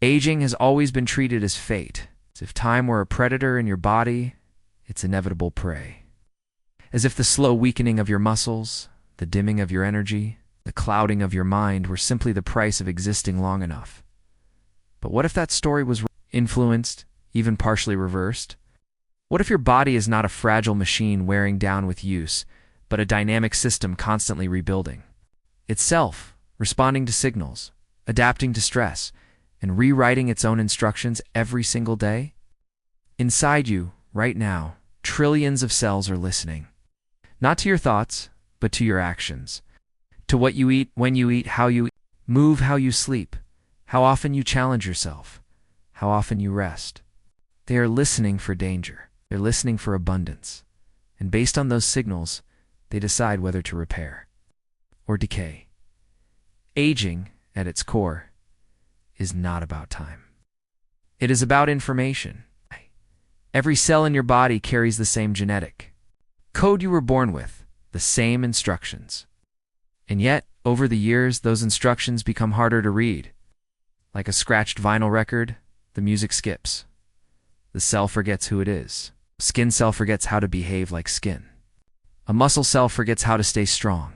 Aging has always been treated as fate. As if time were a predator in your body, its inevitable prey. As if the slow weakening of your muscles, the dimming of your energy, the clouding of your mind were simply the price of existing long enough. But what if that story was influenced, even partially reversed? What if your body is not a fragile machine wearing down with use, but a dynamic system constantly rebuilding? Itself, responding to signals, adapting to stress, and rewriting its own instructions every single day? Inside you, right now, trillions of cells are listening. Not to your thoughts, but to your actions. To what you eat, when you eat, how you move, how you sleep, how often you challenge yourself, how often you rest. They are listening for danger. They're listening for abundance. And based on those signals, they decide whether to repair or decay. Aging, at its core, is not about time. It is about information. Every cell in your body carries the same genetic code you were born with, the same instructions. And yet, over the years, those instructions become harder to read. Like a scratched vinyl record, the music skips. The cell forgets who it is. A skin cell forgets how to behave like skin. A muscle cell forgets how to stay strong.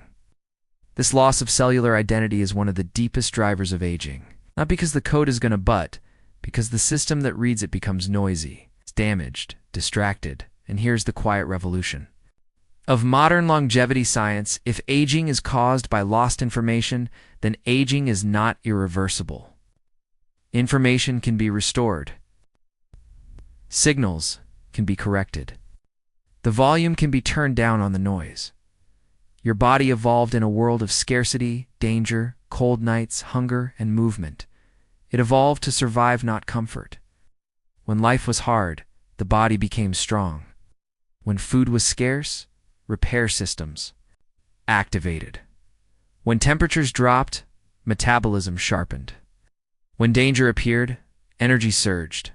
This loss of cellular identity is one of the deepest drivers of aging. Not because the code is going to butt, because the system that reads it becomes noisy, it's damaged, distracted, and here's the quiet revolution of modern longevity science. If aging is caused by lost information, then aging is not irreversible. Information can be restored. Signals can be corrected. The volume can be turned down on the noise. Your body evolved in a world of scarcity, danger, cold nights, hunger, and movement. It evolved to survive, not comfort. When life was hard, the body became strong. When food was scarce, repair systems activated. When temperatures dropped, metabolism sharpened. When danger appeared, energy surged.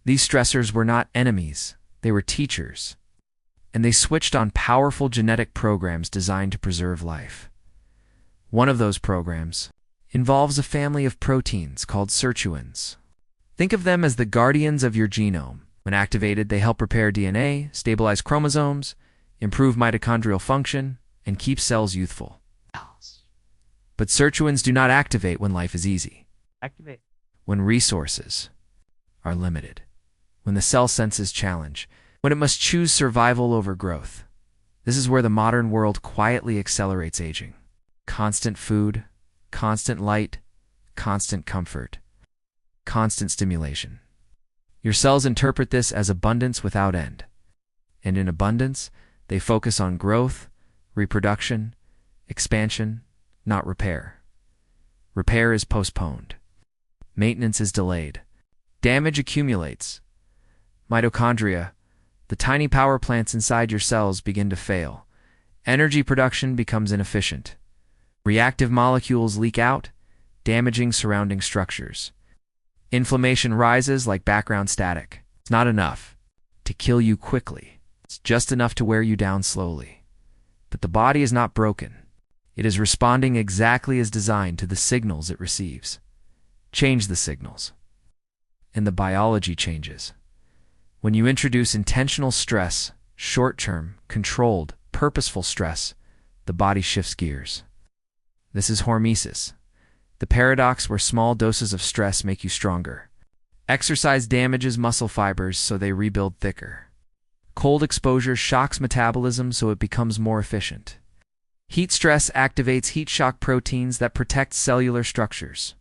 These stressors were not enemies, they were teachers. And they switched on powerful genetic programs designed to preserve life. One of those programs involves a family of proteins called sirtuins. Think of them as the guardians of your genome. When activated, they help repair DNA, stabilize chromosomes, improve mitochondrial function, and keep cells youthful. But sirtuins do not activate when life is easy. Activate. When resources are limited. When the cell senses challenge. When it must choose survival over growth. This is where the modern world quietly accelerates aging. Constant food, constant light, constant comfort, constant stimulation. Your cells interpret this as abundance without end. And in abundance, they focus on growth, reproduction, expansion, not repair. Repair is postponed. Maintenance is delayed. Damage accumulates. Mitochondria, the tiny power plants inside your cells, begin to fail. Energy production becomes inefficient. Reactive molecules leak out, damaging surrounding structures. Inflammation rises like background static. It's not enough to kill you quickly. It's just enough to wear you down slowly. But the body is not broken. It is responding exactly as designed to the signals it receives. Change the signals, and the biology changes. When you introduce intentional stress, short-term, controlled, purposeful stress, the body shifts gears. This is hormesis, the paradox where small doses of stress make you stronger. Exercise damages muscle fibers so they rebuild thicker. Cold exposure shocks metabolism so it becomes more efficient. Heat stress activates heat shock proteins that protect cellular structures.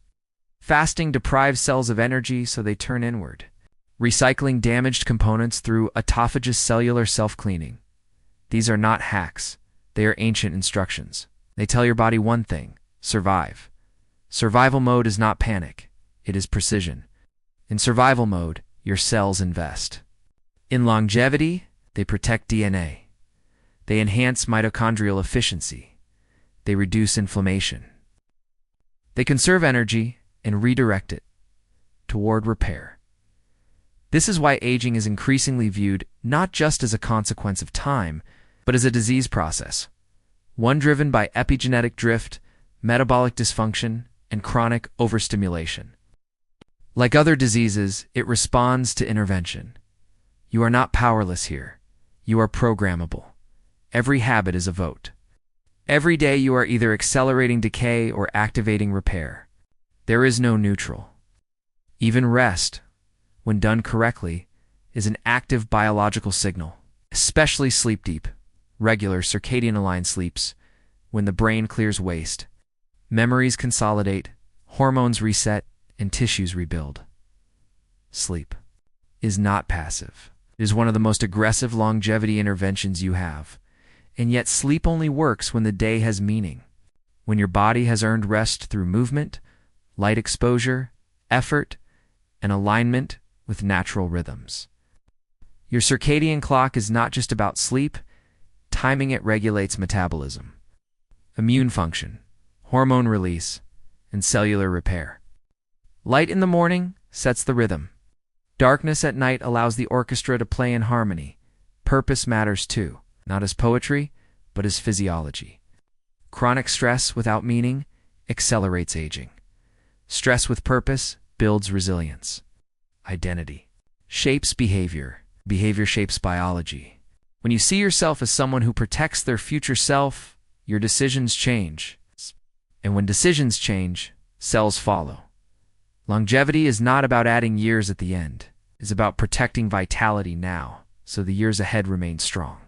Fasting deprives cells of energy so they turn inward, recycling damaged components through autophagus cellular self-cleaning. These are not hacks. They are ancient instructions. They tell your body one thing: survive. Survival mode is not panic. It is precision. In survival mode, your cells invest. In longevity, they protect DNA. They enhance mitochondrial efficiency. They reduce inflammation. They conserve energy and redirect it toward repair. This is why aging is increasingly viewed not just as a consequence of time, but as a disease process, one driven by epigenetic drift, metabolic dysfunction, and chronic overstimulation. Like other diseases, it responds to intervention. You are not powerless here. You are programmable. Every habit is a vote. Every day you are either accelerating decay or activating repair. There is no neutral. Even rest, when done correctly, is an active biological signal, especially sleep deep, regular circadian-aligned sleeps, when the brain clears waste, memories consolidate, hormones reset, and tissues rebuild. Sleep is not passive. It is one of the most aggressive longevity interventions you have. And yet sleep only works when the day has meaning, when your body has earned rest through movement, light exposure, effort, and alignment with natural rhythms. Your circadian clock is not just about sleep. Timing it regulates metabolism, immune function, hormone release, and cellular repair. Light in the morning sets the rhythm. Darkness at night allows the orchestra to play in harmony. Purpose matters too, not as poetry, but as physiology. Chronic stress without meaning accelerates aging. Stress with purpose builds resilience. Identity shapes behavior. Behavior shapes biology. When you see yourself as someone who protects their future self, your decisions change. And when decisions change, cells follow. Longevity is not about adding years at the end. It's about protecting vitality now, so the years ahead remain strong.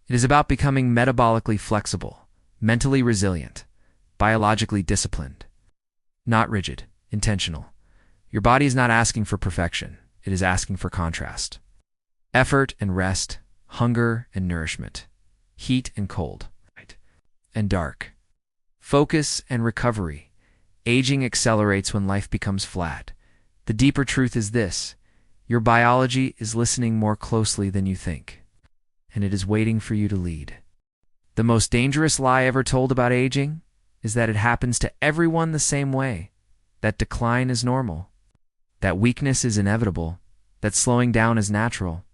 It is about becoming metabolically flexible, mentally resilient, biologically disciplined. Not rigid, intentional. Your body is not asking for perfection. It is asking for contrast. Effort and rest, hunger and nourishment, heat and cold, light and dark. Focus and recovery. Aging accelerates when life becomes flat. The deeper truth is this: your biology is listening more closely than you think, and it is waiting for you to lead. The most dangerous lie ever told about aging is that it happens to everyone the same way, that decline is normal, that weakness is inevitable, that slowing down is natural.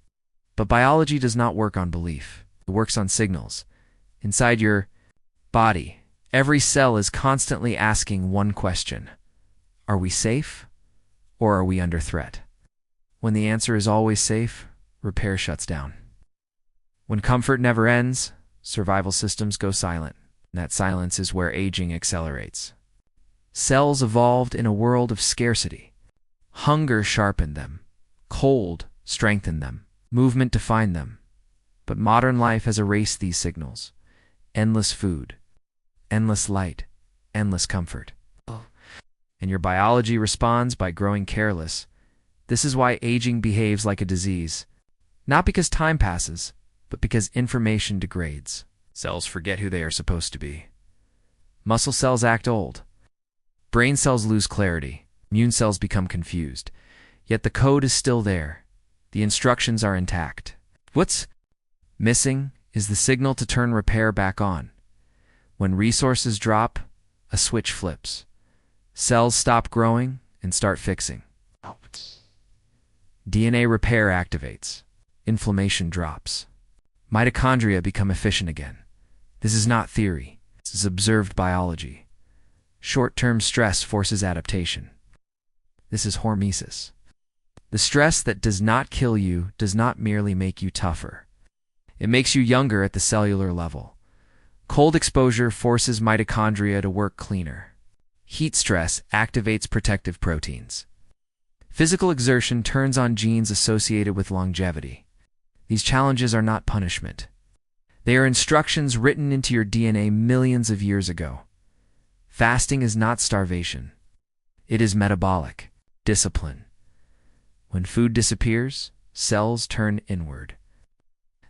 But biology does not work on belief. It works on signals. Inside your body, every cell is constantly asking one question: are we safe, or are we under threat? When the answer is always safe, repair shuts down. When comfort never ends, survival systems go silent. And that silence is where aging accelerates. Cells evolved in a world of scarcity. Hunger sharpened them. Cold strengthened them. Movement defined them. But modern life has erased these signals. Endless food, endless light, endless comfort. And your biology responds by growing careless. This is why aging behaves like a disease. Not because time passes, but because information degrades. Cells forget who they are supposed to be. Muscle cells act old. Brain cells lose clarity. Immune cells become confused. Yet the code is still there. The instructions are intact. What's missing is the signal to turn repair back on. When resources drop, a switch flips. Cells stop growing and start fixing. DNA repair activates. Inflammation drops. Mitochondria become efficient again. This is not theory. This is observed biology. Short-term stress forces adaptation. This is hormesis. The stress that does not kill you does not merely make you tougher. It makes you younger at the cellular level. Cold exposure forces mitochondria to work cleaner. Heat stress activates protective proteins. Physical exertion turns on genes associated with longevity. These challenges are not punishment. They are instructions written into your DNA millions of years ago. Fasting is not starvation. It is metabolic discipline. When food disappears, cells turn inward.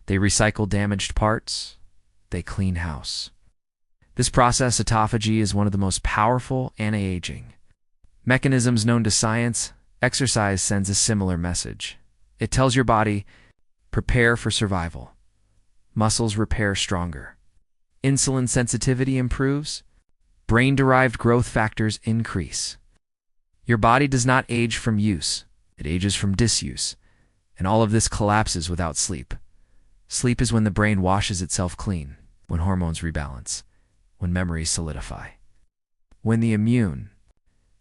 They recycle damaged parts. They clean house. This process, autophagy, is one of the most powerful anti-aging mechanisms known to science. Exercise sends a similar message. It tells your body, prepare for survival. Muscles repair stronger. Insulin sensitivity improves. Brain-derived growth factors increase. Your body does not age from use. It ages from disuse. And all of this collapses without sleep. Sleep is when the brain washes itself clean, when hormones rebalance, when memories solidify, when the immune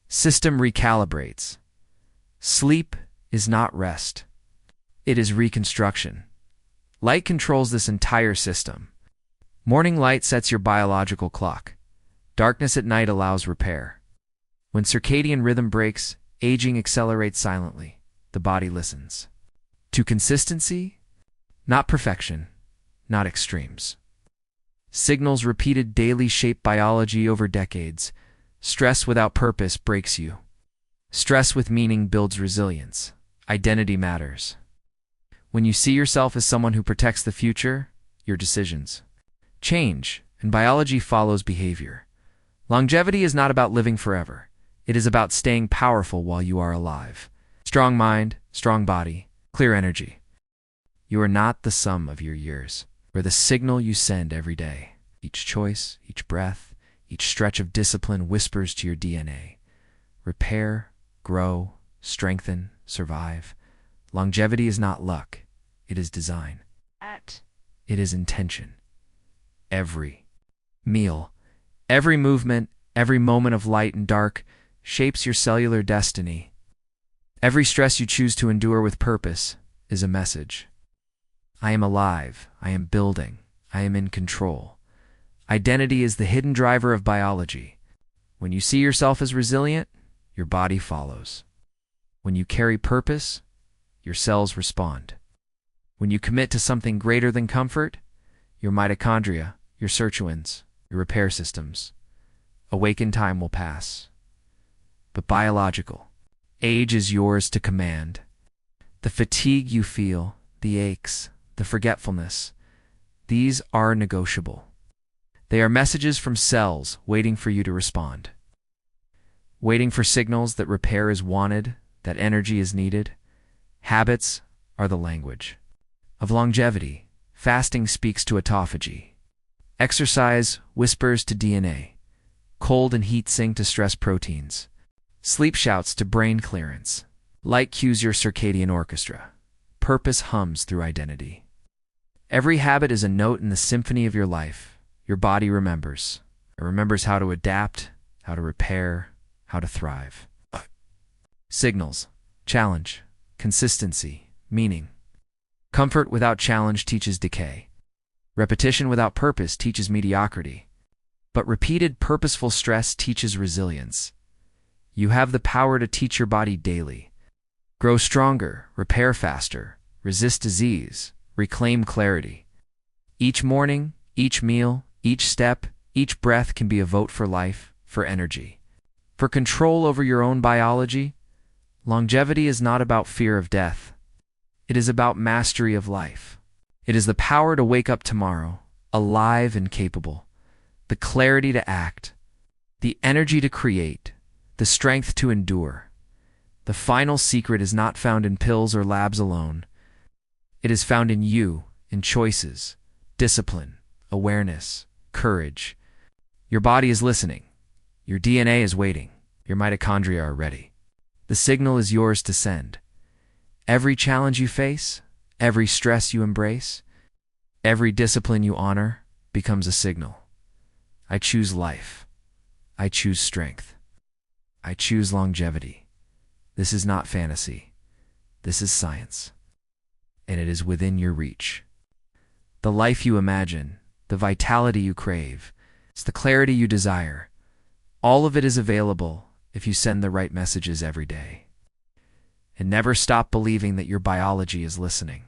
system recalibrates. Sleep is not rest. It is reconstruction. Light controls this entire system. Morning light sets your biological clock. Darkness at night allows repair. When circadian rhythm breaks, aging accelerates silently. The body listens. To consistency, not perfection, not extremes. Signals repeated daily shape biology over decades. Stress without purpose breaks you. Stress with meaning builds resilience. Identity matters. When you see yourself as someone who protects the future, your decisions change, and biology follows behavior. Longevity is not about living forever. It is about staying powerful while you are alive. Strong mind, strong body, clear energy. You are not the sum of your years. You are the signal you send every day. Each choice, each breath, each stretch of discipline whispers to your DNA. Repair, grow, strengthen, survive. Longevity is not luck. It is design. It is intention. Every meal, every movement, every moment of light and dark shapes your cellular destiny. Every stress you choose to endure with purpose is a message. I am alive. I am building. I am in control. Identity is the hidden driver of biology. When you see yourself as resilient, your body follows. When you carry purpose, your cells respond. When you commit to something greater than comfort, your mitochondria, your sirtuins, your repair systems, awakened time will pass. But biological, age is yours to command. The fatigue you feel, the aches, the forgetfulness, these are negotiable. They are messages from cells waiting for you to respond. Waiting for signals that repair is wanted, that energy is needed. Habits are the language of longevity. Fasting speaks to autophagy. Exercise whispers to DNA. Cold and heat sing to stress proteins. Sleep shouts to brain clearance. Light cues your circadian orchestra. Purpose hums through identity. Every habit is a note in the symphony of your life. Your body remembers. It remembers how to adapt, how to repair, how to thrive. Signals, challenge, consistency, meaning. Comfort without challenge teaches decay. Repetition without purpose teaches mediocrity. But repeated purposeful stress teaches resilience. You have the power to teach your body daily. Grow stronger, repair faster, resist disease, reclaim clarity. Each morning, each meal, each step, each breath can be a vote for life, for energy. For control over your own biology, longevity is not about fear of death. It is about mastery of life. It is the power to wake up tomorrow, alive and capable, the clarity to act, the energy to create, the strength to endure. The final secret is not found in pills or labs alone. It is found in you, in choices, discipline, awareness, courage. Your body is listening. Your DNA is waiting. Your mitochondria are ready. The signal is yours to send. Every challenge you face, every stress you embrace, every discipline you honor becomes a signal. I choose life. I choose strength. I choose longevity. This is not fantasy. This is science. And it is within your reach. The life you imagine, the vitality you crave, it's the clarity you desire. All of it is available if you send the right messages every day. And never stop believing that your biology is listening.